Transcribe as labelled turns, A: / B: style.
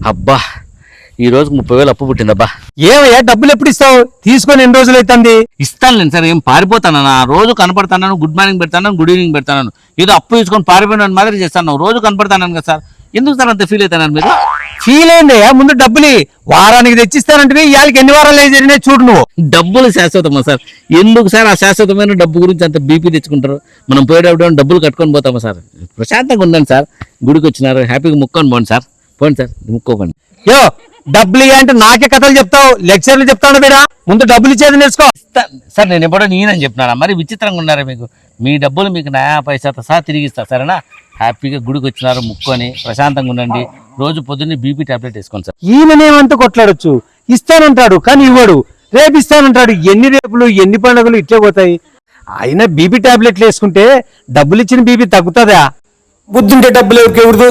A: అబ్బా ఈ రోజు 30,000 అప్పు పుట్టిందబ్బా.
B: ఏమయ్యా డబ్బులు ఎప్పుడు ఇస్తావు? తీసుకొని ఎన్ని రోజులు అవుతుంది?
A: ఇస్తానులేండి సార్, ఏం పారిపోతానన్నా? రోజు కనపడతాను, గుడ్ మార్నింగ్ పెడతాను, గుడ్ ఈవినింగ్ పెడతాను. ఏదో అప్పు తీసుకొని పారిపోయిన మాదిరి చేస్తాను. రోజు కనపడతాను కదా సార్, ఎందుకు సార్ అంత ఫీల్ అవుతాను మీరు?
B: ఫీల్ అయిందయ్యా, ముందు డబ్బులు వారానికి తెచ్చిస్తానంటే ఇవాళకి ఎన్ని వారాలు జరిగినాయి చూడు నువ్వు.
A: డబ్బులు శాశ్వతమా సార్? ఎందుకు సార్ ఆ శాశ్వతమైన డబ్బు గురించి అంత బీపీ తెచ్చుకుంటారు? మనం పోయేటప్పుడు డబ్బులు కట్టుకొని పోతామా సార్? ప్రశాంతంగా ఉండండి సార్, గుడికి వచ్చినారు, హ్యాపీగా ముక్కొని పోండి సార్. పోండి సార్, ముక్కోకండి.
B: యో డబ్బులు అంటే నాకే కథలు చెప్తావు, లెక్చర్లు చెప్తాను బేడా. ముందు డబ్బులు ఇచ్చేది నేర్చుకో
A: సార్. నేను ఎప్పుడో నేనని చెప్తున్నాను, మరి విచిత్రంగా ఉన్నారా మీకు? మీ డబ్బులు మీకు నయా పైసాతో సహా తిరిగి ఇస్తా సరేనా? హ్యాపీగా గుడికి వచ్చినారు, ముక్కొని ప్రశాంతంగా ఉండండి. రోజు పొద్దున్నే బీపీ టాబ్లెట్ వేసుకోండి సార్.
B: ఈయననేమంతా కొట్లాడొచ్చు, ఇస్తానంటాడు కానీ ఇవ్వడు, రేపు ఇస్తానంటాడు. ఎన్ని రేపులు ఎన్ని పండుగలు ఇట్లే పోతాయి. అయినా బీపీ టాబ్లెట్లు వేసుకుంటే డబ్బులు ఇచ్చిన బీపీ తగ్గుతుందా?
C: బుద్ధుంటే డబ్బులు ఎవరికి ఇవ్వదు.